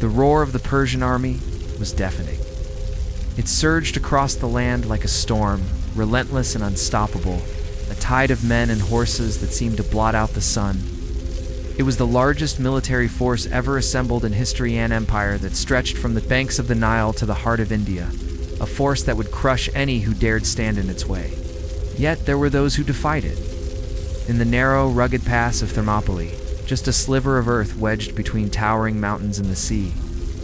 The roar of the Persian army was deafening. It surged across the land like a storm, relentless and unstoppable, a tide of men and horses that seemed to blot out the sun. It was the largest military force ever assembled in history and empire that stretched from the banks of the Nile to the heart of India, a force that would crush any who dared stand in its way. Yet there were those who defied it. In the narrow, rugged pass of Thermopylae, just a sliver of earth wedged between towering mountains and the sea,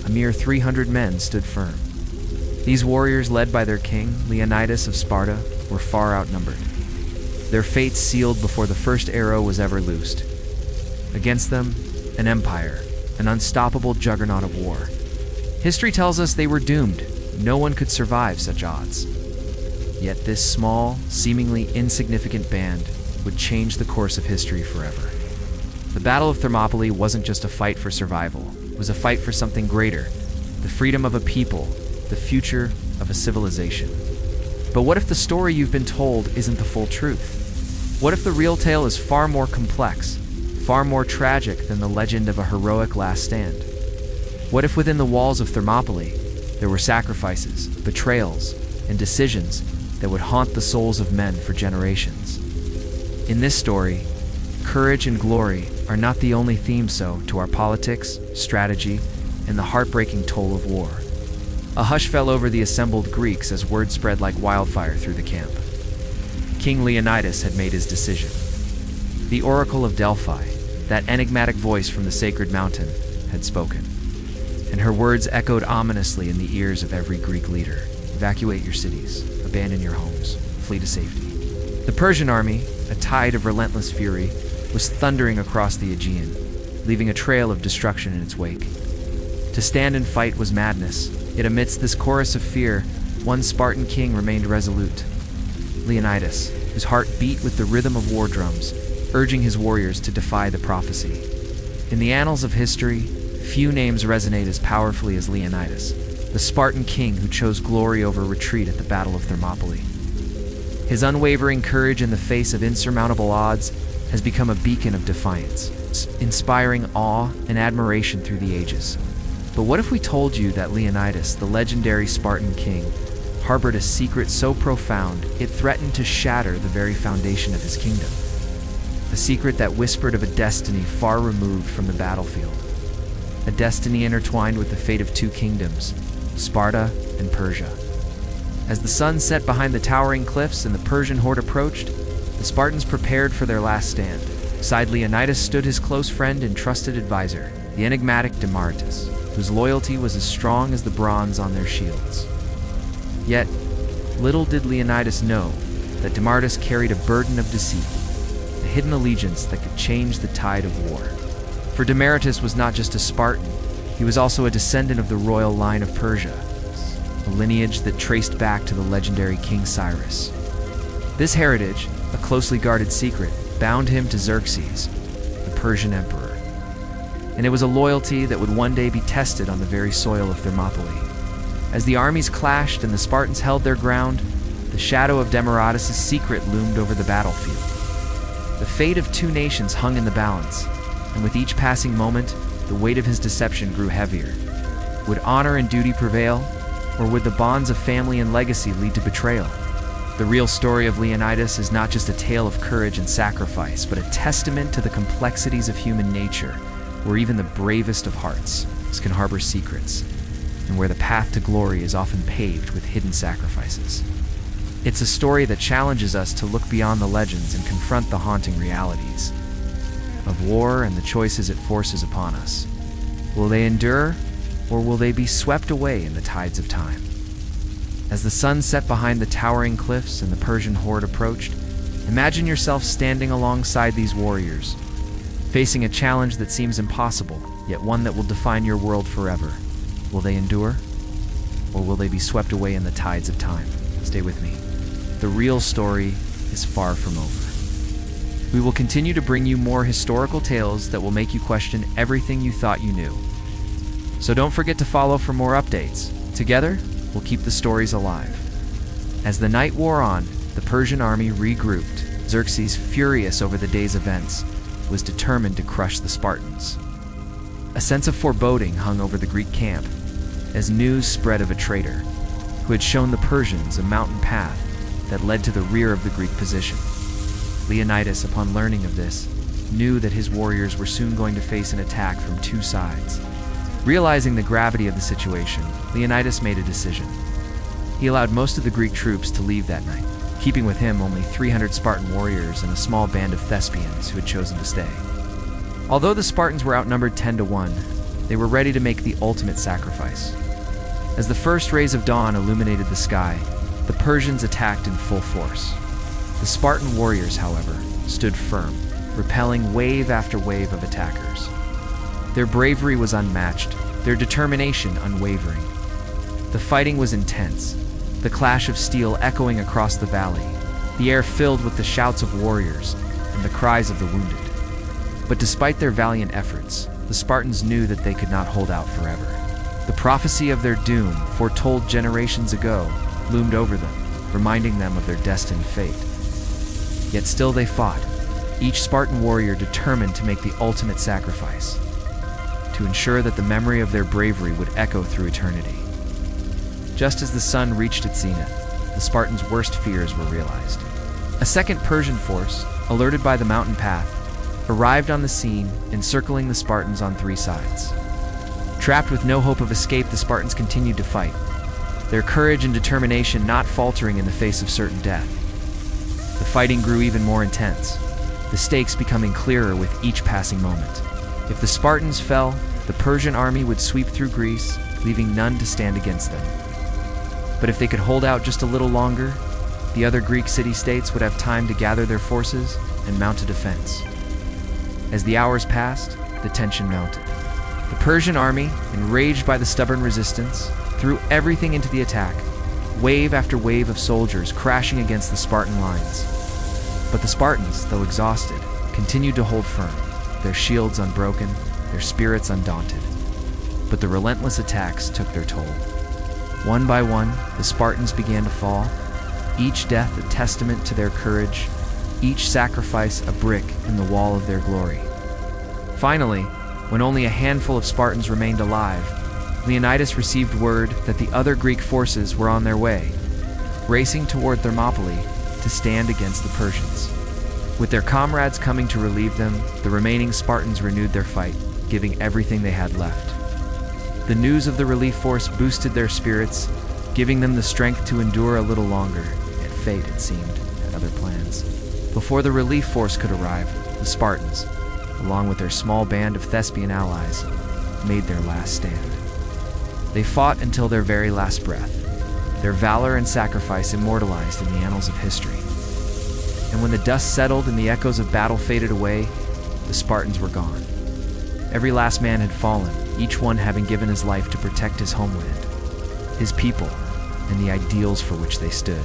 a mere 300 men stood firm. These warriors, led by their king, Leonidas of Sparta, were far outnumbered. Their fates sealed before the first arrow was ever loosed. Against them, an empire, an unstoppable juggernaut of war. History tells us they were doomed. No one could survive such odds. Yet this small, seemingly insignificant band would change the course of history forever. The Battle of Thermopylae wasn't just a fight for survival. It was a fight for something greater, the freedom of a people, the future of a civilization. But what if the story you've been told isn't the full truth? What if the real tale is far more complex, far more tragic than the legend of a heroic last stand? What if within the walls of Thermopylae there were sacrifices, betrayals, and decisions that would haunt the souls of men for generations? In this story, courage and glory are not the only themes to our politics, strategy, and the heartbreaking toll of war. A hush fell over the assembled Greeks as word spread like wildfire through the camp. King Leonidas had made his decision. The Oracle of Delphi, that enigmatic voice from the sacred mountain, had spoken, and her words echoed ominously in the ears of every Greek leader. Evacuate your cities, abandon your homes, flee to safety. The Persian army, a tide of relentless fury, was thundering across the Aegean, leaving a trail of destruction in its wake. To stand and fight was madness, yet amidst this chorus of fear, one Spartan king remained resolute. Leonidas, whose heart beat with the rhythm of war drums, urging his warriors to defy the prophecy. In the annals of history, few names resonate as powerfully as Leonidas, the Spartan king who chose glory over retreat at the Battle of Thermopylae. His unwavering courage in the face of insurmountable odds has become a beacon of defiance, inspiring awe and admiration through the ages. But what if we told you that Leonidas, the legendary Spartan king, harbored a secret so profound it threatened to shatter the very foundation of his kingdom? A secret that whispered of a destiny far removed from the battlefield. A destiny intertwined with the fate of two kingdoms, Sparta and Persia. As the sun set behind the towering cliffs and the Persian horde approached, the Spartans prepared for their last stand. Beside Leonidas stood his close friend and trusted advisor, the enigmatic Demaratus, whose loyalty was as strong as the bronze on their shields. Yet, little did Leonidas know that Demaratus carried a burden of deceit, a hidden allegiance that could change the tide of war. For Demaratus was not just a Spartan, he was also a descendant of the royal line of Persia, a lineage that traced back to the legendary King Cyrus. This heritage, a closely guarded secret, bound him to Xerxes, the Persian Emperor. And it was a loyalty that would one day be tested on the very soil of Thermopylae. As the armies clashed and the Spartans held their ground, the shadow of Demaratus' secret loomed over the battlefield. The fate of two nations hung in the balance, and with each passing moment, the weight of his deception grew heavier. Would honor and duty prevail, or would the bonds of family and legacy lead to betrayal? The real story of Leonidas is not just a tale of courage and sacrifice, but a testament to the complexities of human nature, where even the bravest of hearts can harbor secrets, and where the path to glory is often paved with hidden sacrifices. It's a story that challenges us to look beyond the legends and confront the haunting realities of war and the choices it forces upon us. Will they endure, or will they be swept away in the tides of time? As the sun set behind the towering cliffs and the Persian horde approached, imagine yourself standing alongside these warriors, facing a challenge that seems impossible, yet one that will define your world forever. Will they endure, or will they be swept away in the tides of time? Stay with me. The real story is far from over. We will continue to bring you more historical tales that will make you question everything you thought you knew. So don't forget to follow for more updates. Together, we'll keep the stories alive. As the night wore on, the Persian army regrouped. Xerxes, furious over the day's events, was determined to crush the Spartans. A sense of foreboding hung over the Greek camp as news spread of a traitor who had shown the Persians a mountain path that led to the rear of the Greek position. Leonidas, upon learning of this, knew that his warriors were soon going to face an attack from two sides. Realizing the gravity of the situation, Leonidas made a decision. He allowed most of the Greek troops to leave that night, keeping with him only 300 Spartan warriors and a small band of Thespians who had chosen to stay. Although the Spartans were outnumbered 10-1, they were ready to make the ultimate sacrifice. As the first rays of dawn illuminated the sky, the Persians attacked in full force. The Spartan warriors, however, stood firm, repelling wave after wave of attackers. Their bravery was unmatched, their determination unwavering. The fighting was intense, the clash of steel echoing across the valley, the air filled with the shouts of warriors and the cries of the wounded. But despite their valiant efforts, the Spartans knew that they could not hold out forever. The prophecy of their doom, foretold generations ago, loomed over them, reminding them of their destined fate. Yet still they fought, each Spartan warrior determined to make the ultimate sacrifice, to ensure that the memory of their bravery would echo through eternity. Just as the sun reached its zenith, the Spartans' worst fears were realized. A second Persian force, alerted by the mountain path, arrived on the scene, encircling the Spartans on three sides. Trapped with no hope of escape, the Spartans continued to fight, their courage and determination not faltering in the face of certain death. The fighting grew even more intense, the stakes becoming clearer with each passing moment. If the Spartans fell, the Persian army would sweep through Greece, leaving none to stand against them. But if they could hold out just a little longer, the other Greek city-states would have time to gather their forces and mount a defense. As the hours passed, the tension mounted. The Persian army, enraged by the stubborn resistance, threw everything into the attack, wave after wave of soldiers crashing against the Spartan lines. But the Spartans, though exhausted, continued to hold firm, their shields unbroken, their spirits undaunted. But the relentless attacks took their toll. One by one, the Spartans began to fall, each death a testament to their courage, each sacrifice a brick in the wall of their glory. Finally, when only a handful of Spartans remained alive, Leonidas received word that the other Greek forces were on their way, racing toward Thermopylae to stand against the Persians. With their comrades coming to relieve them, the remaining Spartans renewed their fight, giving everything they had left. The news of the relief force boosted their spirits, giving them the strength to endure a little longer, yet fate, it seemed, had other plans. Before the relief force could arrive, the Spartans, along with their small band of Thespian allies, made their last stand. They fought until their very last breath, their valor and sacrifice immortalized in the annals of history. And when the dust settled and the echoes of battle faded away, the Spartans were gone. Every last man had fallen, each one having given his life to protect his homeland, his people, and the ideals for which they stood.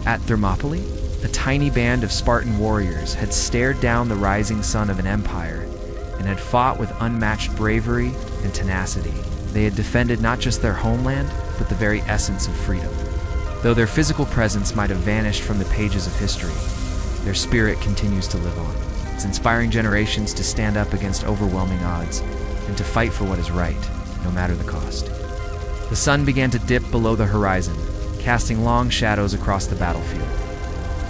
At Thermopylae, a tiny band of Spartan warriors had stared down the rising sun of an empire and had fought with unmatched bravery and tenacity. They had defended not just their homeland, but the very essence of freedom. Though their physical presence might have vanished from the pages of history, their spirit continues to live on. It's inspiring generations to stand up against overwhelming odds and to fight for what is right, no matter the cost. The sun began to dip below the horizon, casting long shadows across the battlefield.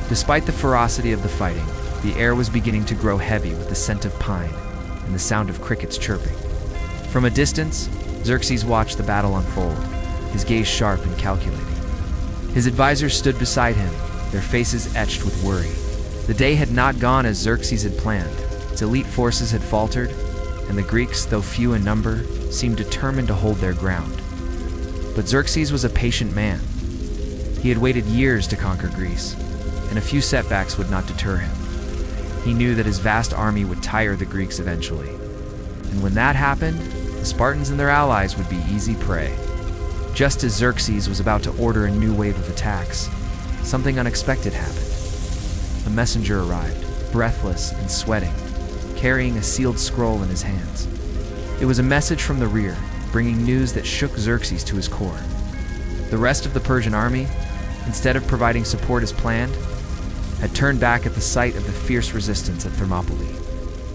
Despite the ferocity of the fighting, the air was beginning to grow heavy with the scent of pine and the sound of crickets chirping. From a distance, Xerxes watched the battle unfold, his gaze sharp and calculating. His advisors stood beside him, their faces etched with worry. The day had not gone as Xerxes had planned. Its elite forces had faltered, and the Greeks, though few in number, seemed determined to hold their ground. But Xerxes was a patient man. He had waited years to conquer Greece, and a few setbacks would not deter him. He knew that his vast army would tire the Greeks eventually. And when that happened, the Spartans and their allies would be easy prey. Just as Xerxes was about to order a new wave of attacks, something unexpected happened. A messenger arrived, breathless and sweating, carrying a sealed scroll in his hands. It was a message from the rear, bringing news that shook Xerxes to his core. The rest of the Persian army, instead of providing support as planned, had turned back at the sight of the fierce resistance at Thermopylae.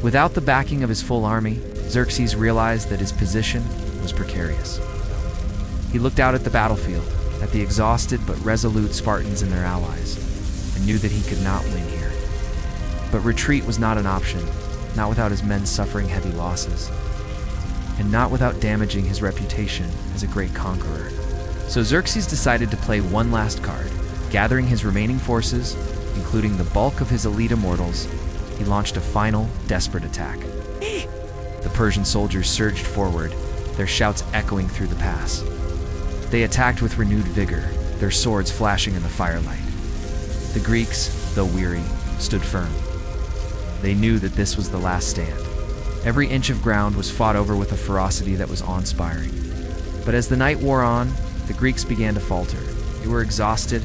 Without the backing of his full army, Xerxes realized that his position was precarious. He looked out at the battlefield, at the exhausted but resolute Spartans and their allies, and knew that he could not win here. But retreat was not an option, not without his men suffering heavy losses, and not without damaging his reputation as a great conqueror. So Xerxes decided to play one last card. Gathering his remaining forces, including the bulk of his elite immortals, he launched a final, desperate attack. The Persian soldiers surged forward, their shouts echoing through the pass. They attacked with renewed vigor, their swords flashing in the firelight. The Greeks, though weary, stood firm. They knew that this was the last stand. Every inch of ground was fought over with a ferocity that was awe-inspiring. But as the night wore on, the Greeks began to falter. They were exhausted,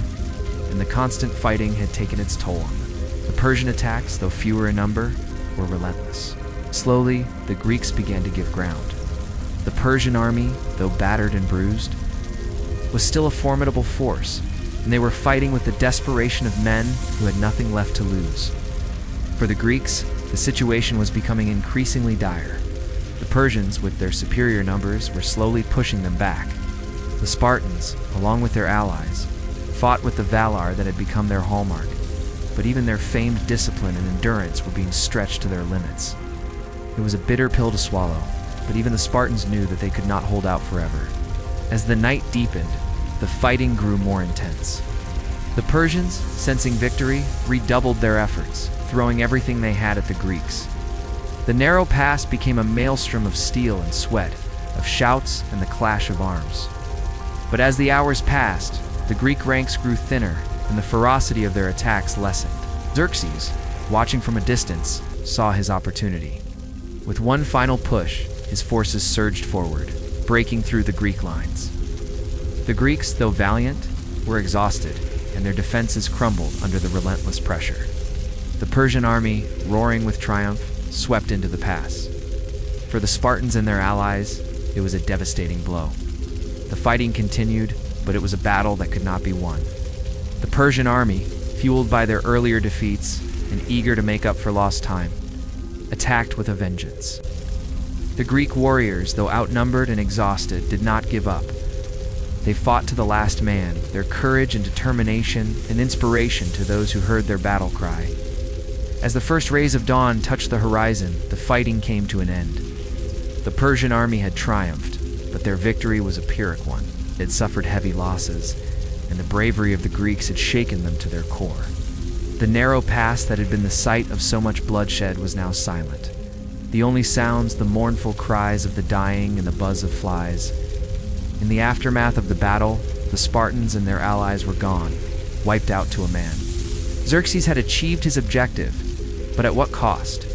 and the constant fighting had taken its toll on them. The Persian attacks, though fewer in number, were relentless. Slowly, the Greeks began to give ground. The Persian army, though battered and bruised, was still a formidable force, and they were fighting with the desperation of men who had nothing left to lose. For the Greeks, the situation was becoming increasingly dire. The Persians, with their superior numbers, were slowly pushing them back. The Spartans, along with their allies, fought with the valor that had become their hallmark, but even their famed discipline and endurance were being stretched to their limits. It was a bitter pill to swallow, but even the Spartans knew that they could not hold out forever. As the night deepened, the fighting grew more intense. The Persians, sensing victory, redoubled their efforts, throwing everything they had at the Greeks. The narrow pass became a maelstrom of steel and sweat, of shouts and the clash of arms. But as the hours passed, the Greek ranks grew thinner, and the ferocity of their attacks lessened. Xerxes, watching from a distance, saw his opportunity. With one final push, his forces surged forward, breaking through the Greek lines. The Greeks, though valiant, were exhausted, and their defenses crumbled under the relentless pressure. The Persian army, roaring with triumph, swept into the pass. For the Spartans and their allies, it was a devastating blow. The fighting continued, but it was a battle that could not be won. The Persian army, fueled by their earlier defeats and eager to make up for lost time, attacked with a vengeance. The Greek warriors, though outnumbered and exhausted, did not give up. They fought to the last man, their courage and determination an inspiration to those who heard their battle cry. As the first rays of dawn touched the horizon, the fighting came to an end. The Persian army had triumphed, but their victory was a Pyrrhic one. It had suffered heavy losses, and the bravery of the Greeks had shaken them to their core. The narrow pass that had been the site of so much bloodshed was now silent. The only sounds, the mournful cries of the dying and the buzz of flies. In the aftermath of the battle, the Spartans and their allies were gone, wiped out to a man. Xerxes had achieved his objective, but at what cost?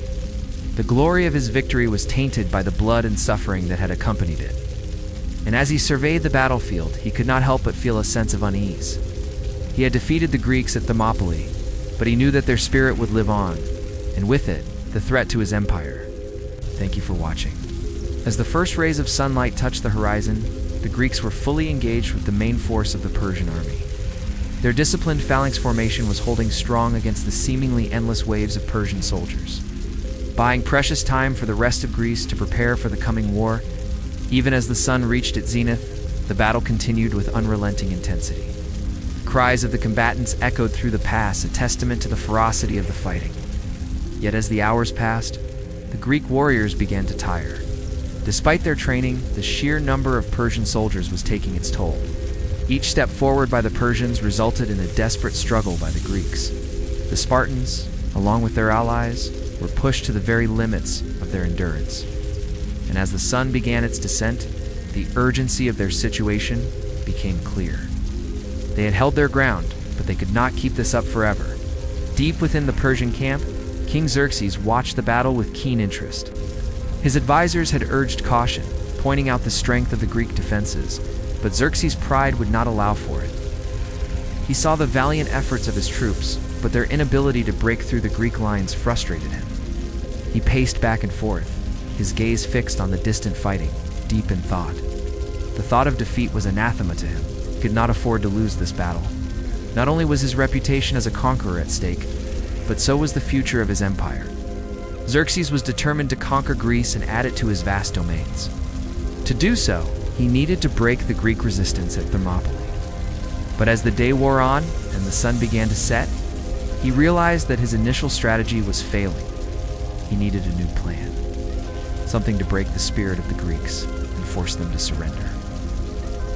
The glory of his victory was tainted by the blood and suffering that had accompanied it. And as he surveyed the battlefield, he could not help but feel a sense of unease. He had defeated the Greeks at Thermopylae, but he knew that their spirit would live on, and with it, the threat to his empire. Thank you for watching. As the first rays of sunlight touched the horizon, the Greeks were fully engaged with the main force of the Persian army. Their disciplined phalanx formation was holding strong against the seemingly endless waves of Persian soldiers. Buying precious time for the rest of Greece to prepare for the coming war, even as the sun reached its zenith, the battle continued with unrelenting intensity. Cries of the combatants echoed through the pass, a testament to the ferocity of the fighting. Yet as the hours passed, the Greek warriors began to tire. Despite their training, the sheer number of Persian soldiers was taking its toll. Each step forward by the Persians resulted in a desperate struggle by the Greeks. The Spartans, along with their allies, were pushed to the very limits of their endurance. And as the sun began its descent, the urgency of their situation became clear. They had held their ground, but they could not keep this up forever. Deep within the Persian camp, King Xerxes watched the battle with keen interest. His advisors had urged caution, pointing out the strength of the Greek defenses, but Xerxes' pride would not allow for it. He saw the valiant efforts of his troops, but their inability to break through the Greek lines frustrated him. He paced back and forth, his gaze fixed on the distant fighting, deep in thought. The thought of defeat was anathema to him. He could not afford to lose this battle. Not only was his reputation as a conqueror at stake, but so was the future of his empire. Xerxes was determined to conquer Greece and add it to his vast domains. To do so, he needed to break the Greek resistance at Thermopylae. But as the day wore on and the sun began to set, he realized that his initial strategy was failing. He needed a new plan, something to break the spirit of the Greeks and force them to surrender.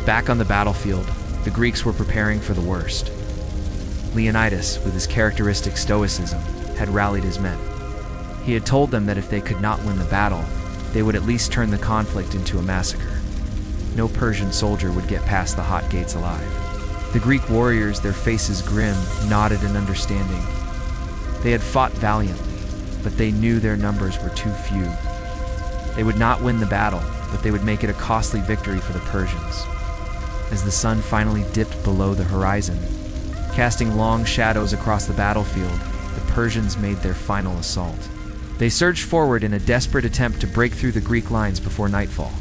Back on the battlefield, the Greeks were preparing for the worst. Leonidas, with his characteristic stoicism, had rallied his men. He had told them that if they could not win the battle, they would at least turn the conflict into a massacre. No Persian soldier would get past the hot gates alive. The Greek warriors, their faces grim, nodded in understanding. They had fought valiantly, but they knew their numbers were too few. They would not win the battle, but they would make it a costly victory for the Persians. As the sun finally dipped below the horizon, casting long shadows across the battlefield, the Persians made their final assault. They surged forward in a desperate attempt to break through the Greek lines before nightfall.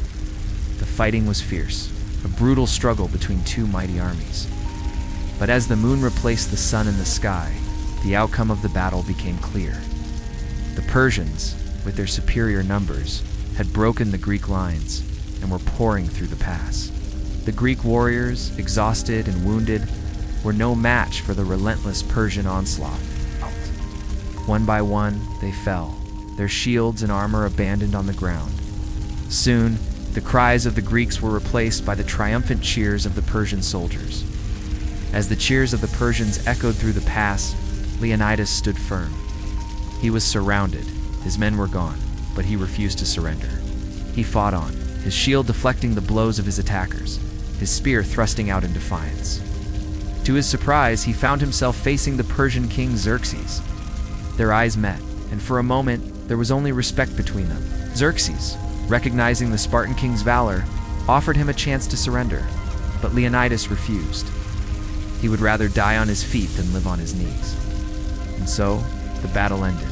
The fighting was fierce, a brutal struggle between two mighty armies. But as the moon replaced the sun in the sky, the outcome of the battle became clear. The Persians, with their superior numbers, had broken the Greek lines and were pouring through the pass. The Greek warriors, exhausted and wounded, were no match for the relentless Persian onslaught. One by one, they fell, their shields and armor abandoned on the ground. Soon, the cries of the Greeks were replaced by the triumphant cheers of the Persian soldiers. As the cheers of the Persians echoed through the pass, Leonidas stood firm. He was surrounded, his men were gone, but he refused to surrender. He fought on, his shield deflecting the blows of his attackers, his spear thrusting out in defiance. To his surprise, he found himself facing the Persian king Xerxes. Their eyes met, and for a moment, there was only respect between them. Xerxes, recognizing the Spartan king's valor, offered him a chance to surrender, but Leonidas refused. He would rather die on his feet than live on his knees. And so, the battle ended.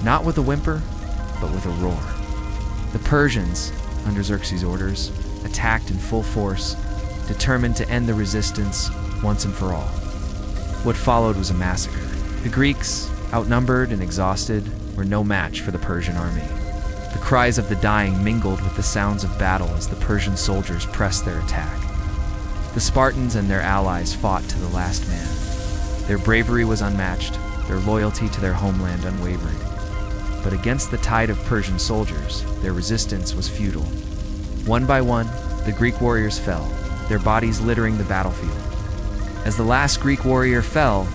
Not with a whimper, but with a roar. The Persians, under Xerxes' orders, attacked in full force, determined to end the resistance once and for all. What followed was a massacre. The Greeks, outnumbered and exhausted, were no match for the Persian army. The cries of the dying mingled with the sounds of battle as the Persian soldiers pressed their attack. The Spartans and their allies fought to the last man. Their bravery was unmatched, their loyalty to their homeland unwavering. But against the tide of Persian soldiers, their resistance was futile. One by one, the Greek warriors fell, their bodies littering the battlefield. As the last Greek warrior fell,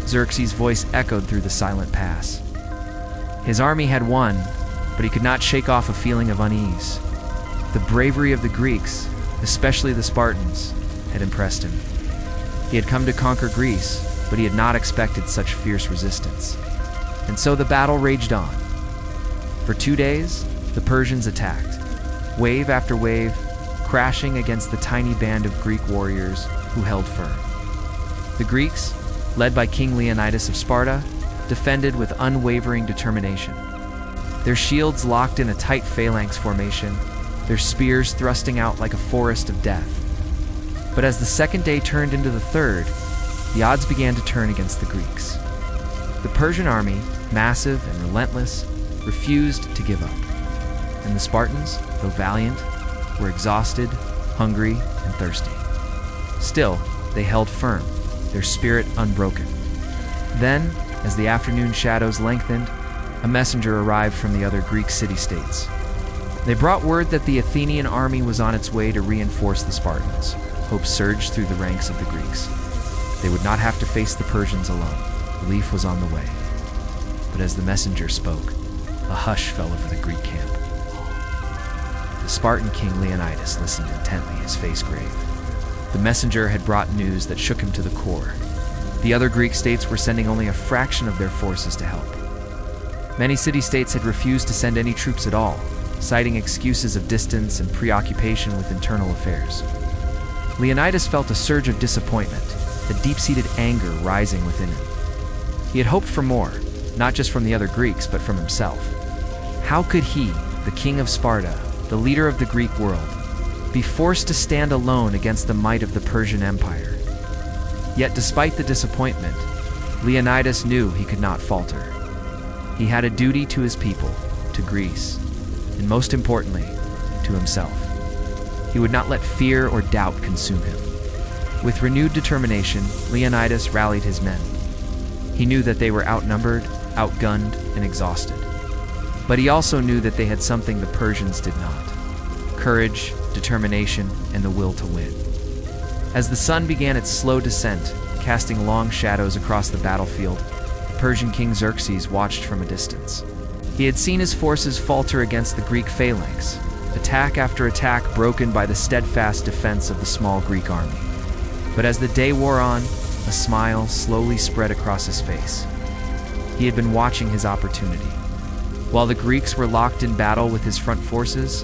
Xerxes' voice echoed through the silent pass. His army had won, but he could not shake off a feeling of unease. The bravery of the Greeks, especially the Spartans, had impressed him. He had come to conquer Greece, but he had not expected such fierce resistance. And so the battle raged on. For 2 days, the Persians attacked, wave after wave, crashing against the tiny band of Greek warriors who held firm. The Greeks, led by King Leonidas of Sparta, defended with unwavering determination. Their shields locked in a tight phalanx formation, their spears thrusting out like a forest of death. But as the second day turned into the third, the odds began to turn against the Greeks. The Persian army, massive and relentless, refused to give up. And the Spartans, though valiant, were exhausted, hungry, and thirsty. Still, they held firm, their spirit unbroken. Then, as the afternoon shadows lengthened, a messenger arrived from the other Greek city-states. They brought word that the Athenian army was on its way to reinforce the Spartans. Hope surged through the ranks of the Greeks. They would not have to face the Persians alone. Relief was on the way. But as the messenger spoke, a hush fell over the Greek camp. The Spartan king Leonidas listened intently, his face grave. The messenger had brought news that shook him to the core. The other Greek states were sending only a fraction of their forces to help. Many city-states had refused to send any troops at all, citing excuses of distance and preoccupation with internal affairs. Leonidas felt a surge of disappointment, a deep-seated anger rising within him. He had hoped for more, not just from the other Greeks, but from himself. How could he, the king of Sparta, the leader of the Greek world, be forced to stand alone against the might of the Persian Empire? Yet despite the disappointment, Leonidas knew he could not falter. He had a duty to his people, to Greece, and most importantly, to himself. He would not let fear or doubt consume him. With renewed determination, Leonidas rallied his men. He knew that they were outnumbered, outgunned, and exhausted. But he also knew that they had something the Persians did not: courage, determination, and the will to win. As the sun began its slow descent, casting long shadows across the battlefield, the Persian king Xerxes watched from a distance. He had seen his forces falter against the Greek phalanx, attack after attack broken by the steadfast defense of the small Greek army. But as the day wore on, a smile slowly spread across his face. He had been watching his opportunity. While the Greeks were locked in battle with his front forces,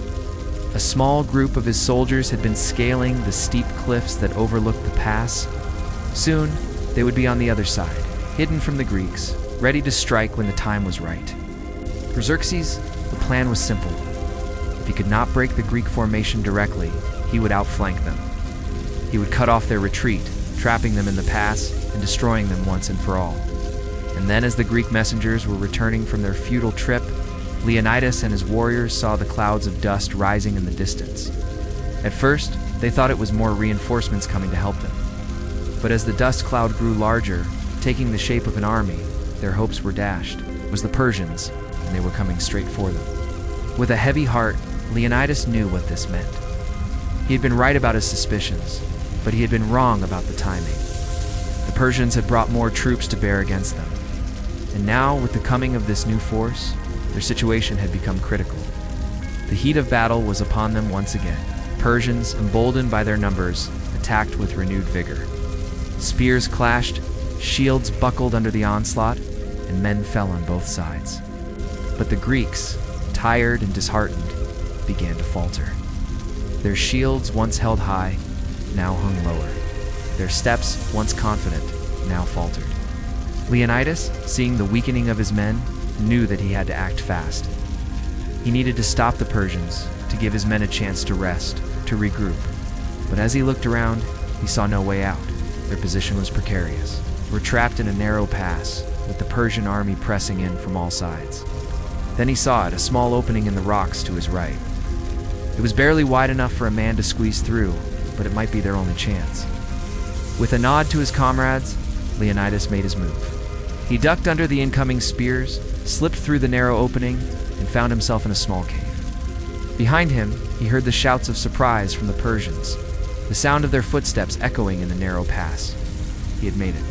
a small group of his soldiers had been scaling the steep cliffs that overlooked the pass. Soon, they would be on the other side, hidden from the Greeks, ready to strike when the time was right. For Xerxes, the plan was simple. If he could not break the Greek formation directly, he would outflank them. He would cut off their retreat, trapping them in the pass and destroying them once and for all. And then, as the Greek messengers were returning from their futile trip, Leonidas and his warriors saw the clouds of dust rising in the distance. At first, they thought it was more reinforcements coming to help them. But as the dust cloud grew larger, taking the shape of an army, their hopes were dashed. It was the Persians, and they were coming straight for them. With a heavy heart, Leonidas knew what this meant. He had been right about his suspicions, but he had been wrong about the timing. The Persians had brought more troops to bear against them. And now, with the coming of this new force, their situation had become critical. The heat of battle was upon them once again. Persians, emboldened by their numbers, attacked with renewed vigor. Spears clashed, shields buckled under the onslaught, and men fell on both sides. But the Greeks, tired and disheartened, began to falter. Their shields, once held high, now hung lower. Their steps, once confident, now faltered. Leonidas, seeing the weakening of his men, knew that he had to act fast. He needed to stop the Persians, to give his men a chance to rest, to regroup. But as he looked around, he saw no way out. Their position was precarious. They were trapped in a narrow pass, with the Persian army pressing in from all sides. Then he saw it, a small opening in the rocks to his right. It was barely wide enough for a man to squeeze through, but it might be their only chance. With a nod to his comrades, Leonidas made his move. He ducked under the incoming spears, slipped through the narrow opening, and found himself in a small cave. Behind him, he heard the shouts of surprise from the Persians, the sound of their footsteps echoing in the narrow pass. He had made it.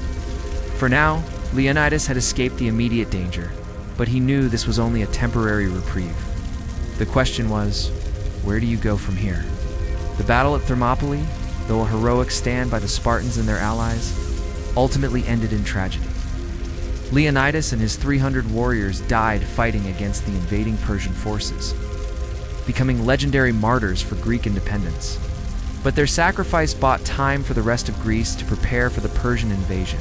For now, Leonidas had escaped the immediate danger, but he knew this was only a temporary reprieve. The question was, where do you go from here? The battle at Thermopylae, though a heroic stand by the Spartans and their allies, ultimately ended in tragedy. Leonidas and his 300 warriors died fighting against the invading Persian forces, becoming legendary martyrs for Greek independence. But their sacrifice bought time for the rest of Greece to prepare for the Persian invasion,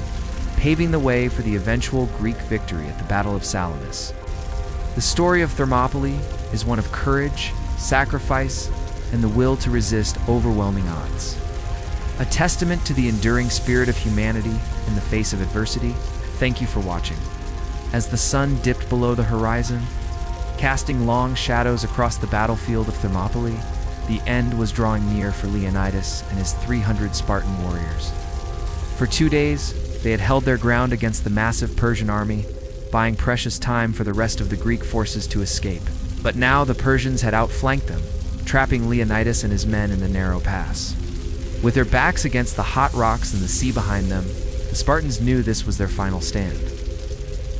paving the way for the eventual Greek victory at the Battle of Salamis. The story of Thermopylae is one of courage, sacrifice, and the will to resist overwhelming odds. A testament to the enduring spirit of humanity in the face of adversity. Thank you for watching. As the sun dipped below the horizon, casting long shadows across the battlefield of Thermopylae, the end was drawing near for Leonidas and his 300 Spartan warriors. For 2 days, they had held their ground against the massive Persian army, buying precious time for the rest of the Greek forces to escape. But now the Persians had outflanked them, trapping Leonidas and his men in the narrow pass. With their backs against the hot rocks and the sea behind them, the Spartans knew this was their final stand.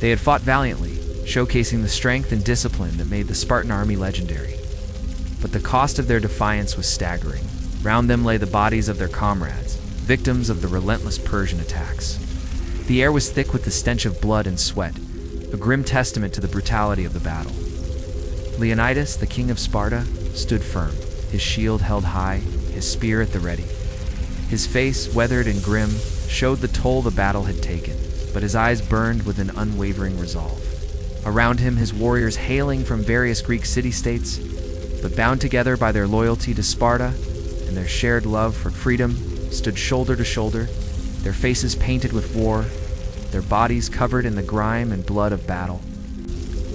They had fought valiantly, showcasing the strength and discipline that made the Spartan army legendary. But the cost of their defiance was staggering. Round them lay the bodies of their comrades, victims of the relentless Persian attacks. The air was thick with the stench of blood and sweat, a grim testament to the brutality of the battle. Leonidas, the king of Sparta, stood firm, his shield held high, his spear at the ready. His face, weathered and grim, showed the toll the battle had taken, but his eyes burned with an unwavering resolve. Around him, his warriors hailing from various Greek city-states, but bound together by their loyalty to Sparta and their shared love for freedom, stood shoulder to shoulder, their faces painted with war, their bodies covered in the grime and blood of battle.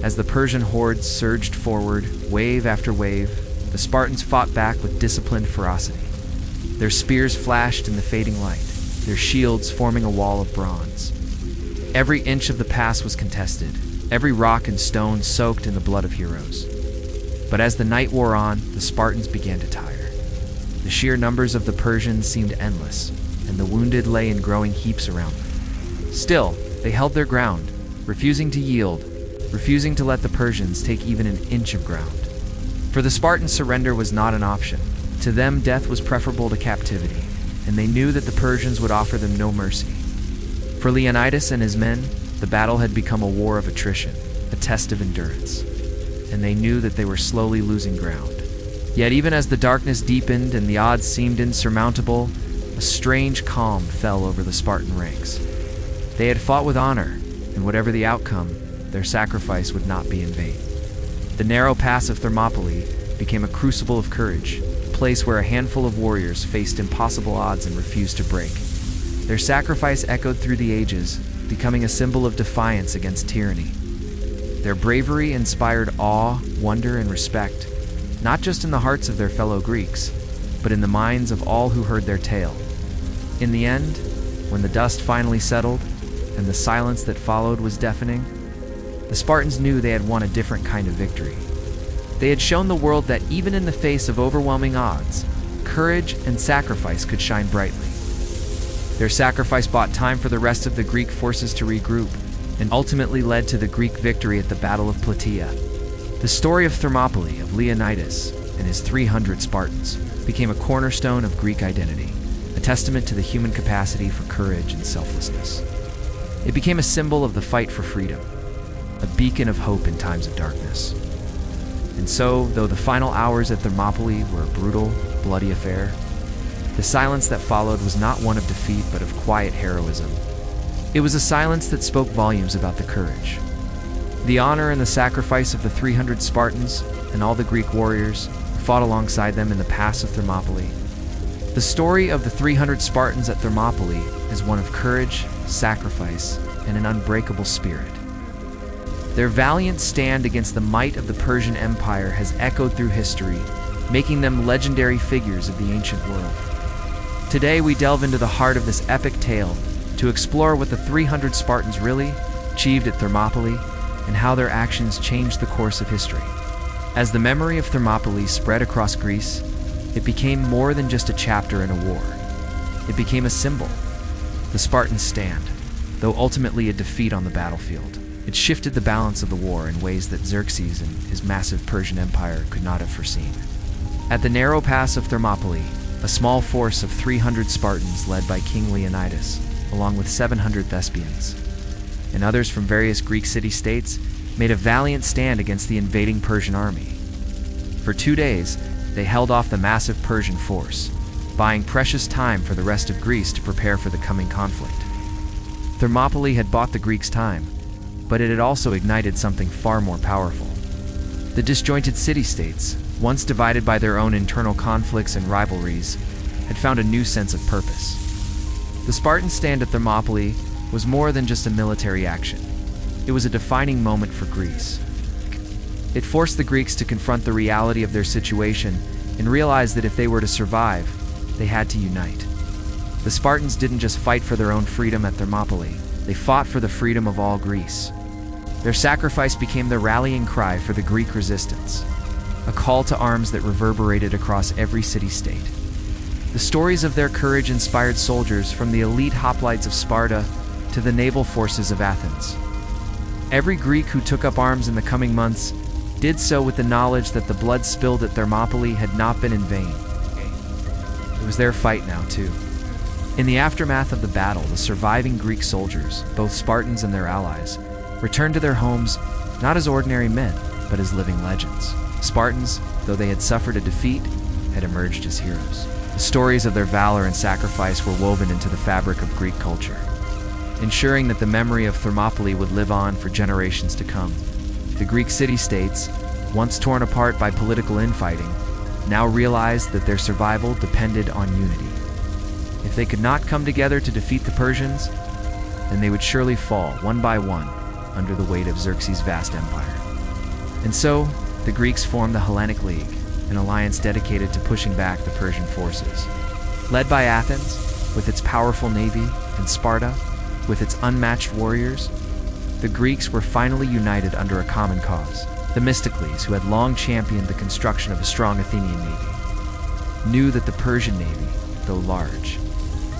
As the Persian hordes surged forward, wave after wave, the Spartans fought back with disciplined ferocity. Their spears flashed in the fading light, their shields forming a wall of bronze. Every inch of the pass was contested, every rock and stone soaked in the blood of heroes. But as the night wore on, the Spartans began to tire. The sheer numbers of the Persians seemed endless, and the wounded lay in growing heaps around them. Still, they held their ground, refusing to yield, refusing to let the Persians take even an inch of ground. For the Spartans, surrender was not an option. To them, death was preferable to captivity, and they knew that the Persians would offer them no mercy. For Leonidas and his men, the battle had become a war of attrition, a test of endurance, and they knew that they were slowly losing ground. Yet even as the darkness deepened and the odds seemed insurmountable, a strange calm fell over the Spartan ranks. They had fought with honor, and whatever the outcome, their sacrifice would not be in vain. The narrow pass of Thermopylae became a crucible of courage, a place where a handful of warriors faced impossible odds and refused to break. Their sacrifice echoed through the ages, becoming a symbol of defiance against tyranny. Their bravery inspired awe, wonder, and respect, not just in the hearts of their fellow Greeks, but in the minds of all who heard their tale. In the end, when the dust finally settled, and the silence that followed was deafening, the Spartans knew they had won a different kind of victory. They had shown the world that even in the face of overwhelming odds, courage and sacrifice could shine brightly. Their sacrifice bought time for the rest of the Greek forces to regroup, and ultimately led to the Greek victory at the Battle of Plataea. The story of Thermopylae, of Leonidas and his 300 Spartans, became a cornerstone of Greek identity, a testament to the human capacity for courage and selflessness. It became a symbol of the fight for freedom, a beacon of hope in times of darkness. And so, though the final hours at Thermopylae were a brutal, bloody affair, the silence that followed was not one of defeat but of quiet heroism. It was a silence that spoke volumes about the courage, the honor and the sacrifice of the 300 Spartans and all the Greek warriors who fought alongside them in the pass of Thermopylae. The story of the 300 Spartans at Thermopylae is one of courage, sacrifice, and an unbreakable spirit. Their valiant stand against the might of the Persian Empire has echoed through history, making them legendary figures of the ancient world. Today we delve into the heart of this epic tale to explore what the 300 Spartans really achieved at Thermopylae and how their actions changed the course of history. As the memory of Thermopylae spread across Greece, it became more than just a chapter in a war. It became a symbol, the Spartan stand, though ultimately a defeat on the battlefield. It shifted the balance of the war in ways that Xerxes and his massive Persian Empire could not have foreseen. At the narrow pass of Thermopylae, a small force of 300 Spartans led by King Leonidas, along with 700 Thespians, and others from various Greek city-states, made a valiant stand against the invading Persian army. For 2 days, they held off the massive Persian force, buying precious time for the rest of Greece to prepare for the coming conflict. Thermopylae had bought the Greeks time, but it had also ignited something far more powerful. The disjointed city-states, once divided by their own internal conflicts and rivalries, had found a new sense of purpose. The Spartan stand at Thermopylae was more than just a military action. It was a defining moment for Greece. It forced the Greeks to confront the reality of their situation and realize that if they were to survive, they had to unite. The Spartans didn't just fight for their own freedom at Thermopylae, they fought for the freedom of all Greece. Their sacrifice became the rallying cry for the Greek resistance, a call to arms that reverberated across every city-state. The stories of their courage inspired soldiers from the elite hoplites of Sparta to the naval forces of Athens. Every Greek who took up arms in the coming months did so with the knowledge that the blood spilled at Thermopylae had not been in vain. It was their fight now, too. In the aftermath of the battle, the surviving Greek soldiers, both Spartans and their allies, returned to their homes not as ordinary men, but as living legends. Spartans, though they had suffered a defeat, had emerged as heroes. The stories of their valor and sacrifice were woven into the fabric of Greek culture, ensuring that the memory of Thermopylae would live on for generations to come. The Greek city-states, once torn apart by political infighting, now realized that their survival depended on unity. If they could not come together to defeat the Persians, then they would surely fall, one by one, under the weight of Xerxes' vast empire. And so, the Greeks formed the Hellenic League, an alliance dedicated to pushing back the Persian forces. Led by Athens, with its powerful navy, and Sparta, with its unmatched warriors, the Greeks were finally united under a common cause. Themistocles, who had long championed the construction of a strong Athenian navy, knew that the Persian navy, though large,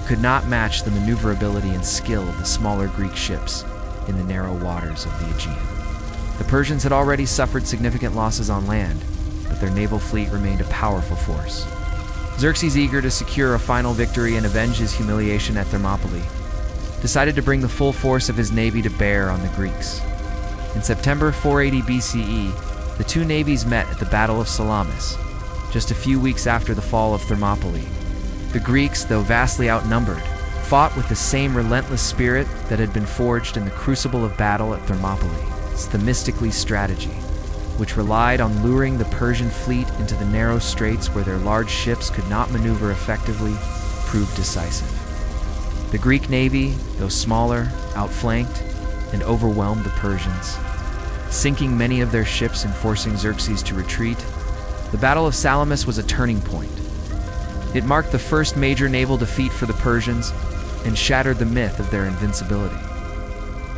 could not match the maneuverability and skill of the smaller Greek ships in the narrow waters of the Aegean. The Persians had already suffered significant losses on land, but their naval fleet remained a powerful force. Xerxes, eager to secure a final victory and avenge his humiliation at Thermopylae, decided to bring the full force of his navy to bear on the Greeks. In September 480 BCE, the two navies met at the Battle of Salamis, just a few weeks after the fall of Thermopylae. The Greeks, though vastly outnumbered, fought with the same relentless spirit that had been forged in the crucible of battle at Thermopylae. Themistocles' strategy, which relied on luring the Persian fleet into the narrow straits where their large ships could not maneuver effectively, proved decisive. The Greek navy, though smaller, outflanked and overwhelmed the Persians, sinking many of their ships and forcing Xerxes to retreat. The Battle of Salamis was a turning point. It marked the first major naval defeat for the Persians and shattered the myth of their invincibility.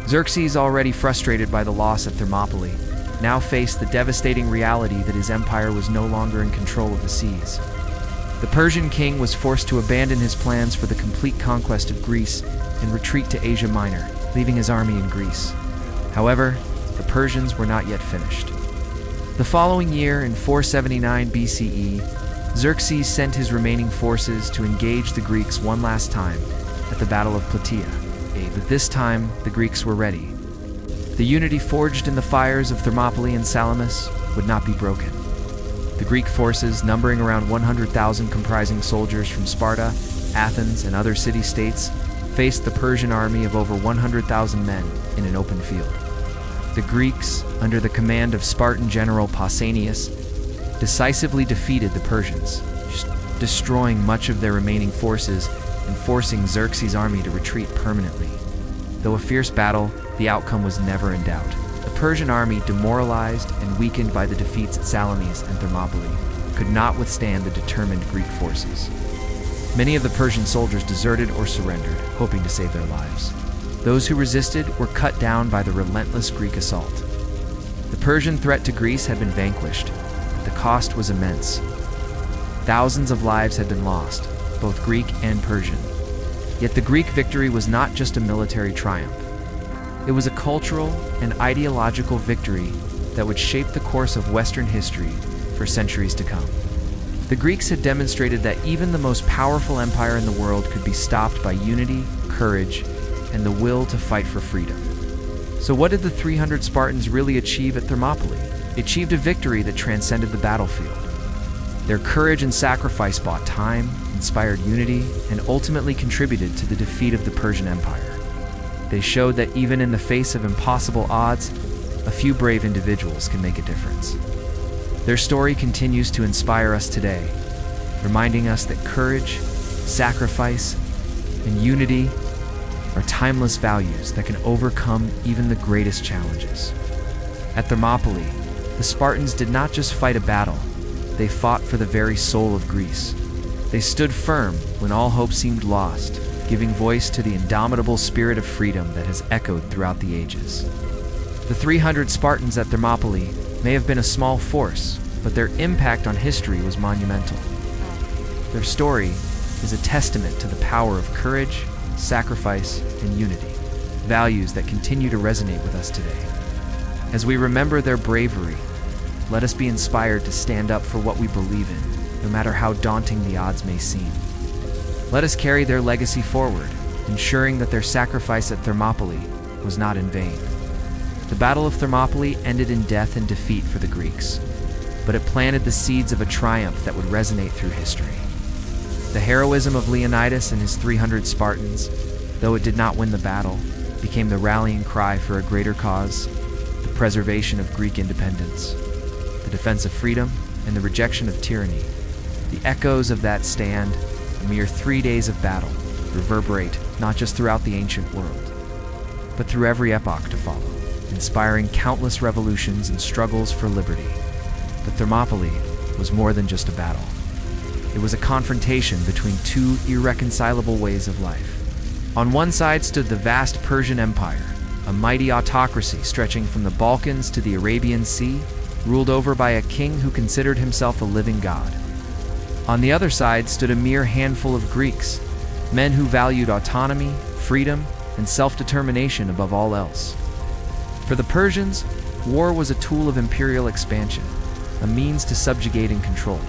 Xerxes, already frustrated by the loss at Thermopylae, now faced the devastating reality that his empire was no longer in control of the seas. The Persian king was forced to abandon his plans for the complete conquest of Greece and retreat to Asia Minor, leaving his army in Greece. However, the Persians were not yet finished. The following year, in 479 BCE, Xerxes sent his remaining forces to engage the Greeks one last time at the Battle of Plataea. But this time, the Greeks were ready. The unity forged in the fires of Thermopylae and Salamis would not be broken. The Greek forces, numbering around 100,000, comprising soldiers from Sparta, Athens, and other city-states, faced the Persian army of over 100,000 men in an open field. The Greeks, under the command of Spartan general Pausanias, decisively defeated the Persians, destroying much of their remaining forces and forcing Xerxes' army to retreat permanently. Though a fierce battle, the outcome was never in doubt. The Persian army, demoralized and weakened by the defeats at Salamis and Thermopylae, could not withstand the determined Greek forces. Many of the Persian soldiers deserted or surrendered, hoping to save their lives. Those who resisted were cut down by the relentless Greek assault. The Persian threat to Greece had been vanquished, but the cost was immense. Thousands of lives had been lost, both Greek and Persian. Yet the Greek victory was not just a military triumph. It was a cultural and ideological victory that would shape the course of Western history for centuries to come. The Greeks had demonstrated that even the most powerful empire in the world could be stopped by unity, courage, and the will to fight for freedom. So what did the 300 Spartans really achieve at Thermopylae? They achieved a victory that transcended the battlefield. Their courage and sacrifice bought time, inspired unity, and ultimately contributed to the defeat of the Persian Empire. They showed that even in the face of impossible odds, a few brave individuals can make a difference. Their story continues to inspire us today, reminding us that courage, sacrifice, and unity are timeless values that can overcome even the greatest challenges. At Thermopylae, the Spartans did not just fight a battle, they fought for the very soul of Greece. They stood firm when all hope seemed lost, giving voice to the indomitable spirit of freedom that has echoed throughout the ages. The 300 Spartans at Thermopylae may have been a small force, but their impact on history was monumental. Their story is a testament to the power of courage, sacrifice, and unity, values that continue to resonate with us today. As we remember their bravery, let us be inspired to stand up for what we believe in, no matter how daunting the odds may seem. Let us carry their legacy forward, ensuring that their sacrifice at Thermopylae was not in vain. The Battle of Thermopylae ended in death and defeat for the Greeks, but it planted the seeds of a triumph that would resonate through history. The heroism of Leonidas and his 300 Spartans, though it did not win the battle, became the rallying cry for a greater cause, the preservation of Greek independence, the defense of freedom, and the rejection of tyranny. The echoes of that stand, a mere 3 days of battle, reverberate not just throughout the ancient world, but through every epoch to follow. inspiring countless revolutions and struggles for liberty. But Thermopylae was more than just a battle. It was a confrontation between two irreconcilable ways of life. On one side stood the vast Persian Empire, a mighty autocracy stretching from the Balkans to the Arabian Sea, ruled over by a king who considered himself a living god. On the other side stood a mere handful of Greeks, men who valued autonomy, freedom, and self-determination above all else. For the Persians, war was a tool of imperial expansion, a means to subjugate and control.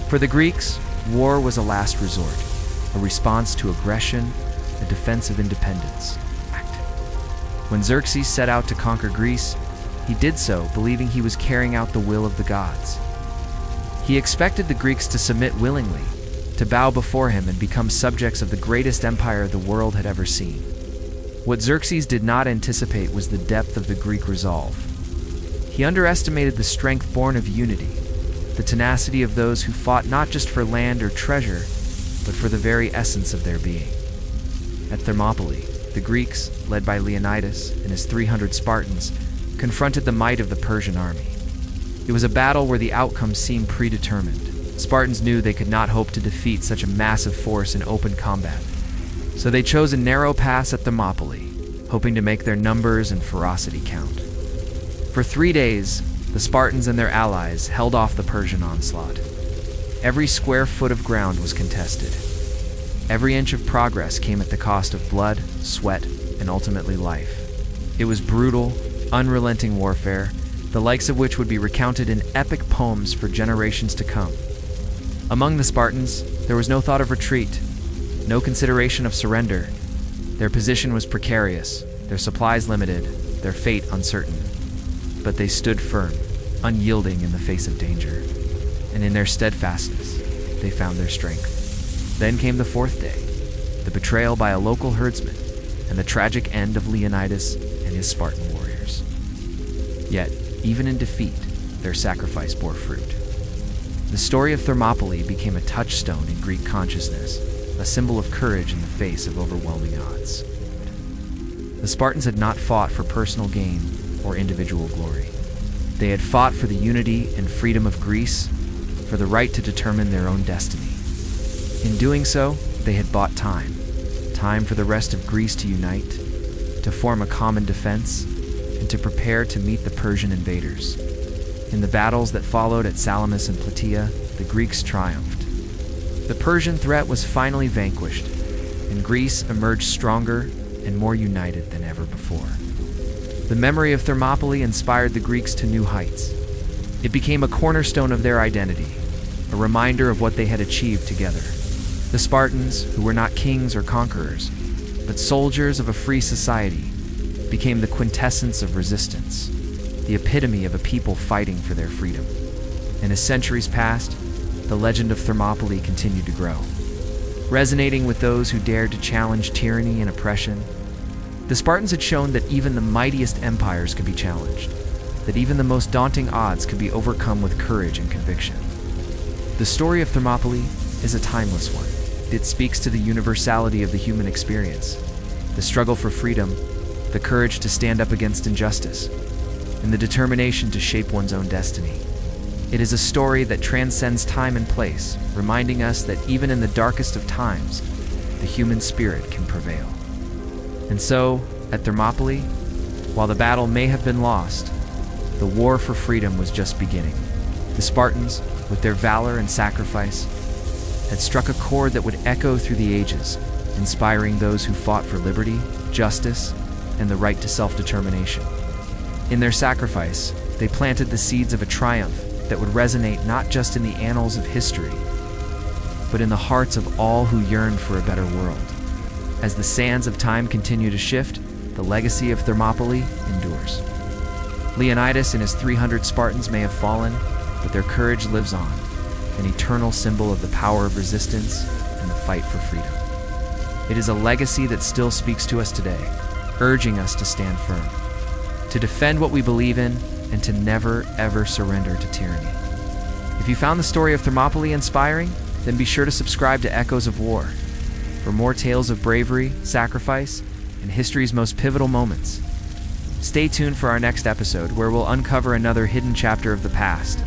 For the Greeks, war was a last resort, a response to aggression, a defense of independence. When Xerxes set out to conquer Greece, he did so believing he was carrying out the will of the gods. He expected the Greeks to submit willingly, to bow before him and become subjects of the greatest empire the world had ever seen. What Xerxes did not anticipate was the depth of the Greek resolve. He underestimated the strength born of unity, the tenacity of those who fought not just for land or treasure, but for the very essence of their being. At Thermopylae, the Greeks, led by Leonidas and his 300 Spartans, confronted the might of the Persian army. It was a battle where the outcome seemed predetermined. Spartans knew they could not hope to defeat such a massive force in open combat, so they chose a narrow pass at Thermopylae, hoping to make their numbers and ferocity count. For 3 days, the Spartans and their allies held off the Persian onslaught. Every square foot of ground was contested. Every inch of progress came at the cost of blood, sweat, and ultimately life. It was brutal, unrelenting warfare, the likes of which would be recounted in epic poems for generations to come. Among the Spartans, there was no thought of retreat, no consideration of surrender. Their position was precarious, their supplies limited, their fate uncertain. But they stood firm, unyielding in the face of danger, and in their steadfastness, they found their strength. Then came the 4th day, the betrayal by a local herdsman, and the tragic end of Leonidas and his Spartan warriors. Yet, even in defeat, their sacrifice bore fruit. The story of Thermopylae became a touchstone in Greek consciousness, a symbol of courage in the face of overwhelming odds. The Spartans had not fought for personal gain or individual glory. They had fought for the unity and freedom of Greece, for the right to determine their own destiny. In doing so, they had bought time for the rest of Greece to unite, to form a common defense, and to prepare to meet the Persian invaders. In the battles that followed at Salamis and Plataea, the Greeks triumphed. The Persian threat was finally vanquished, and Greece emerged stronger and more united than ever before. The memory of Thermopylae inspired the Greeks to new heights. It became a cornerstone of their identity, a reminder of what they had achieved together. The Spartans, who were not kings or conquerors, but soldiers of a free society, became the quintessence of resistance, the epitome of a people fighting for their freedom. And as centuries passed, the legend of Thermopylae continued to grow, resonating with those who dared to challenge tyranny and oppression. The Spartans had shown that even the mightiest empires could be challenged, that even the most daunting odds could be overcome with courage and conviction. The story of Thermopylae is a timeless one. It speaks to the universality of the human experience, the struggle for freedom, the courage to stand up against injustice, and the determination to shape one's own destiny. It is a story that transcends time and place, reminding us that even in the darkest of times, the human spirit can prevail. And so, at Thermopylae, while the battle may have been lost, the war for freedom was just beginning. The Spartans, with their valor and sacrifice, had struck a chord that would echo through the ages, inspiring those who fought for liberty, justice, and the right to self-determination. In their sacrifice, they planted the seeds of a triumph that would resonate not just in the annals of history, but in the hearts of all who yearned for a better world. As the sands of time continue to shift, the legacy of Thermopylae endures. Leonidas and his 300 Spartans may have fallen, but their courage lives on, an eternal symbol of the power of resistance and the fight for freedom. It is a legacy that still speaks to us today, urging us to stand firm, to defend what we believe in, and to never, ever surrender to tyranny. If you found the story of Thermopylae inspiring, then be sure to subscribe to Echoes of War for more tales of bravery, sacrifice, and history's most pivotal moments. Stay tuned for our next episode, where we'll uncover another hidden chapter of the past.